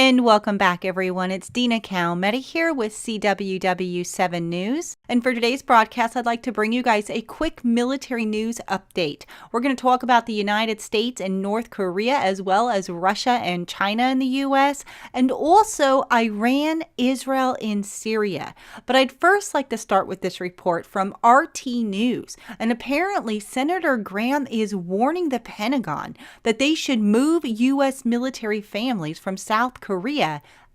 And welcome back, everyone. It's Dina Calmetta here with CWW7 News. And for today's broadcast, I'd like to bring you guys a quick military news update. We're going to talk about the United States and North Korea, as well as Russia and China in the U.S., and also Iran, Israel, and Syria. But I'd first like to start with this report from RT News. And apparently, Senator Graham is warning the Pentagon that they should move U.S. military families from South Korea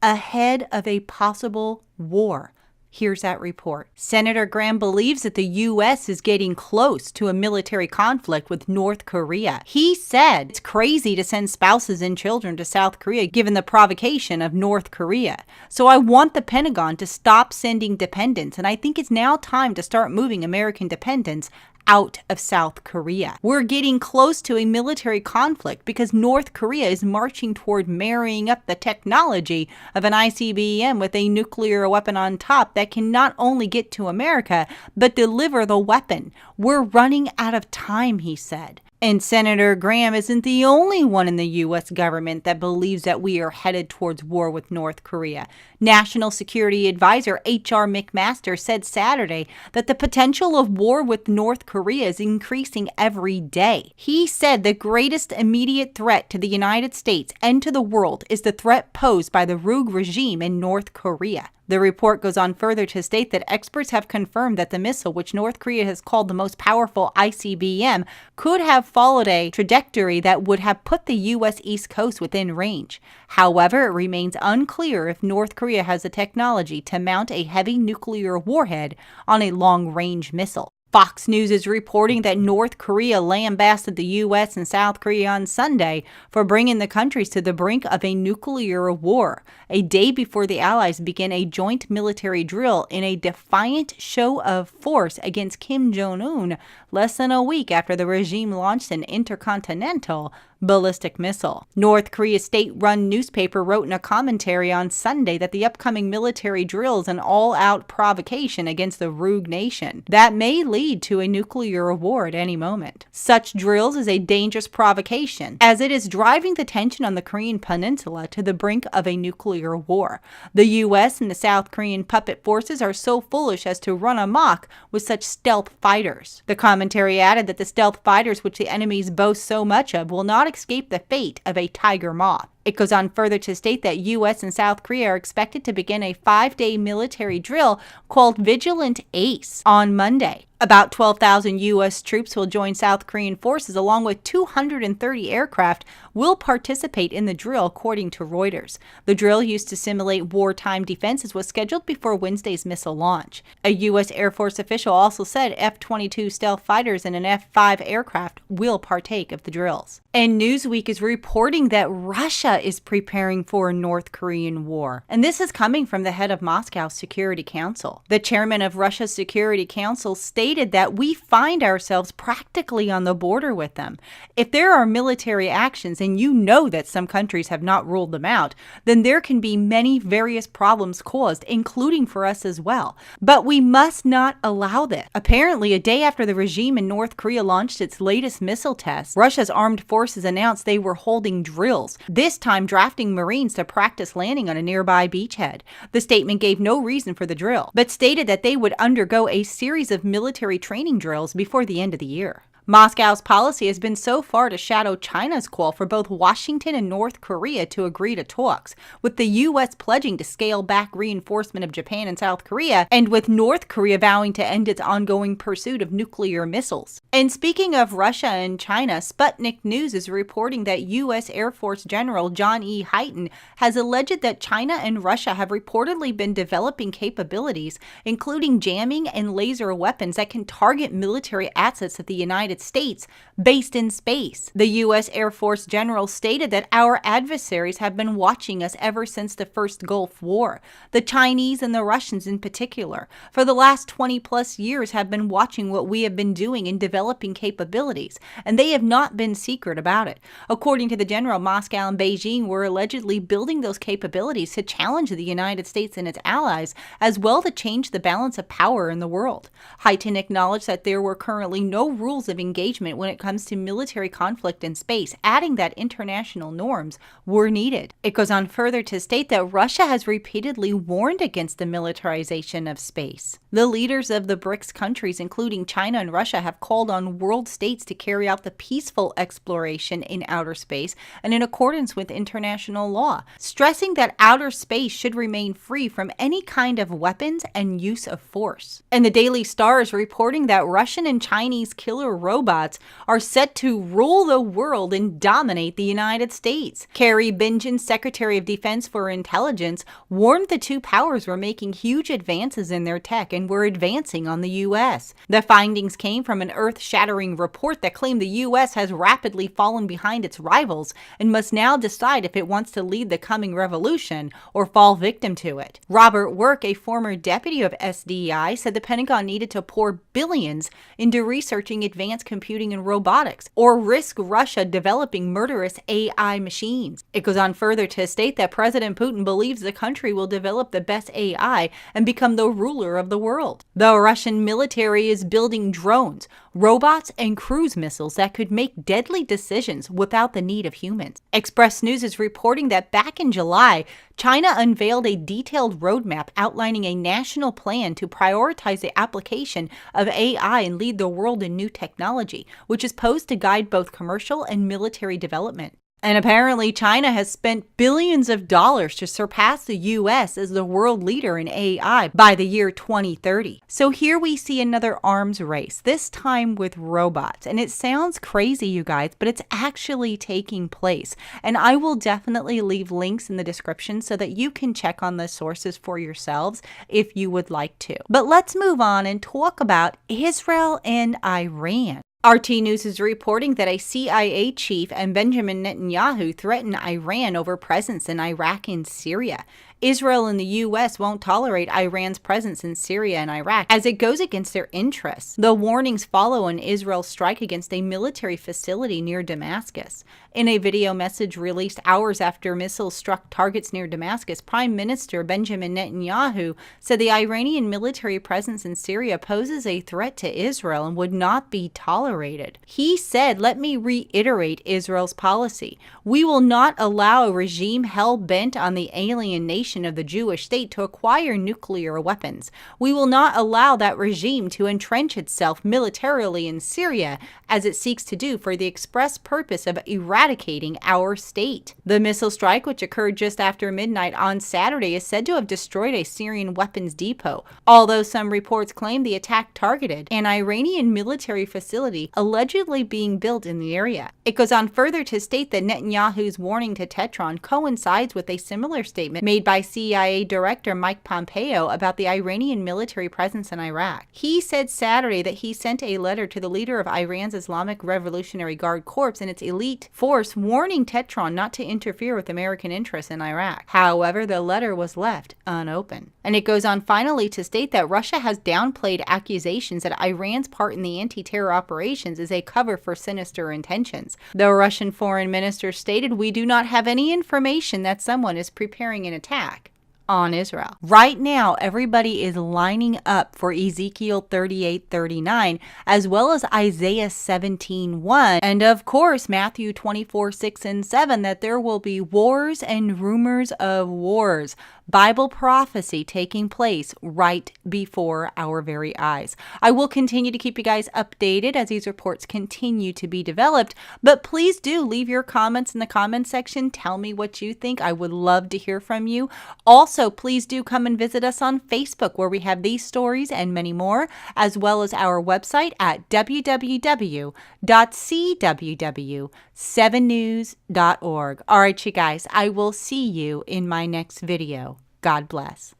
ahead of a possible war. Here's that report. Senator Graham believes that the U.S. is getting close to a military conflict with North Korea. He said it's crazy to send spouses and children to South Korea given the provocation of North Korea. So I want the Pentagon to stop sending dependents, and I think it's now time to start moving American dependents out of South Korea. We're getting close to a military conflict because North Korea is marching toward marrying up the technology of an ICBM with a nuclear weapon on top that can not only get to America, but deliver the weapon. We're running out of time, he said. And Senator Graham isn't the only one in the U.S. government that believes that we are headed towards war with North Korea. National Security Advisor H.R. McMaster said Saturday that the potential of war with North Korea is increasing every day. He said the greatest immediate threat to the United States and to the world is the threat posed by the rogue regime in North Korea. The report goes on further to state that experts have confirmed that the missile, which North Korea has called the most powerful ICBM, could have followed a trajectory that would have put the U.S. East Coast within range. However, it remains unclear if North Korea has the technology to mount a heavy nuclear warhead on a long-range missile. Fox News is reporting that North Korea lambasted the U.S. and South Korea on Sunday for bringing the countries to the brink of a nuclear war, a day before the allies began a joint military drill in a defiant show of force against Kim Jong-un less than a week after the regime launched an intercontinental ballistic missile. North Korea's state-run newspaper wrote in a commentary on Sunday that the upcoming military drill is an all-out provocation against the rogue nation that may lead to a nuclear war at any moment. Such drills is a dangerous provocation, as it is driving the tension on the Korean peninsula to the brink of a nuclear war. The U.S. and the South Korean puppet forces are so foolish as to run amok with such stealth fighters. The commentary added that the stealth fighters, which the enemies boast so much of, will not escape the fate of a tiger moth. It goes on further to state that U.S. and South Korea are expected to begin a 5-day military drill called Vigilant Ace on Monday. About 12,000 U.S. troops will join South Korean forces, along with 230 aircraft will participate in the drill, according to Reuters. The drill, used to simulate wartime defenses, was scheduled before Wednesday's missile launch. A U.S. Air Force official also said F-22 stealth fighters and an F-5 aircraft will partake of the drills. And Newsweek is reporting that Russia is preparing for a North Korean war. And this is coming from the head of Moscow's Security Council. The chairman of Russia's Security Council stated that we find ourselves practically on the border with them. If there are military actions, and you know that some countries have not ruled them out, then there can be many various problems caused, including for us as well. But we must not allow this. Apparently, a day after the regime in North Korea launched its latest missile test, Russia's armed forces announced they were holding drills, this time drafting Marines to practice landing on a nearby beachhead. The statement gave no reason for the drill, but stated that they would undergo a series of military training drills before the end of the year. Moscow's policy has been so far to shadow China's call for both Washington and North Korea to agree to talks, with the U.S. pledging to scale back reinforcement of Japan and South Korea, and with North Korea vowing to end its ongoing pursuit of nuclear missiles. And speaking of Russia and China, Sputnik News is reporting that U.S. Air Force General John E. Hyten has alleged that China and Russia have reportedly been developing capabilities, including jamming and laser weapons that can target military assets of the United United States based in space. The U.S. Air Force general stated that our adversaries have been watching us ever since the first Gulf War. The Chinese and the Russians in particular, for the last 20 plus years have been watching what we have been doing in developing capabilities, and they have not been secret about it. According to the general, Moscow and Beijing were allegedly building those capabilities to challenge the United States and its allies, as well to change the balance of power in the world. Hyten acknowledged that there were currently no rules of engagement when it comes to military conflict in space, adding that international norms were needed. It goes on further to state that Russia has repeatedly warned against the militarization of space. The leaders of the BRICS countries, including China and Russia, have called on world states to carry out the peaceful exploration in outer space and in accordance with international law, stressing that outer space should remain free from any kind of weapons and use of force. And the Daily Star is reporting that Russian and Chinese killer robots are set to rule the world and dominate the United States. Carrie Bingen, Secretary of Defense for Intelligence, warned the two powers were making huge advances in their tech and were advancing on the U.S. The findings came from an earth-shattering report that claimed the U.S. has rapidly fallen behind its rivals and must now decide if it wants to lead the coming revolution or fall victim to it. Robert Work, a former deputy of SDI, said the Pentagon needed to pour billions into researching advanced computing and robotics, or risk Russia developing murderous AI machines. It goes on further to state that President Putin believes the country will develop the best AI and become the ruler of the world. The Russian military is building drones, robots, and cruise missiles that could make deadly decisions without the need of humans. Express News is reporting that back in July, China unveiled a detailed roadmap outlining a national plan to prioritize the application of AI and lead the world in new technology, which is posed to guide both commercial and military development. And apparently China has spent billions of dollars to surpass the US as the world leader in AI by the year 2030. So here we see another arms race, this time with robots. And it sounds crazy, you guys, but it's actually taking place. And I will definitely leave links in the description so that you can check on the sources for yourselves if you would like to. But let's move on and talk about Israel and Iran. RT News is reporting that a CIA chief and Benjamin Netanyahu threatened Iran over presence in Iraq and Syria. Israel and the U.S. won't tolerate Iran's presence in Syria and Iraq as it goes against their interests. The warnings follow an Israel strike against a military facility near Damascus. In a video message released hours after missiles struck targets near Damascus, Prime Minister Benjamin Netanyahu said the Iranian military presence in Syria poses a threat to Israel and would not be tolerated. He said, "Let me reiterate Israel's policy. We will not allow a regime hell-bent on the alienation of the Jewish state to acquire nuclear weapons. We will not allow that regime to entrench itself militarily in Syria as it seeks to do for the express purpose of eradicating our state." The missile strike, which occurred just after midnight on Saturday, is said to have destroyed a Syrian weapons depot, although some reports claim the attack targeted an Iranian military facility allegedly being built in the area. It goes on further to state that Netanyahu's warning to Tehran coincides with a similar statement made by CIA Director Mike Pompeo about the Iranian military presence in Iraq. He said Saturday that he sent a letter to the leader of Iran's Islamic Revolutionary Guard Corps and its elite force warning Tehran not to interfere with American interests in Iraq. However, the letter was left unopened. And it goes on finally to state that Russia has downplayed accusations that Iran's part in the anti-terror operations is a cover for sinister intentions. The Russian foreign minister stated, "We do not have any information that someone is preparing an attack on Israel." Right now, everybody is lining up for Ezekiel 38:39, as well as Isaiah 17:1, and of course Matthew 24:6 and 7, that there will be wars and rumors of wars. Bible prophecy taking place right before our very eyes. I will continue to keep you guys updated as these reports continue to be developed, but please do leave your comments in the comment section. Tell me what you think. I would love to hear from you. Also, please do come and visit us on Facebook, where we have these stories and many more, as well as our website at www.cww7news.org. All right, you guys, I will see you in my next video. God bless.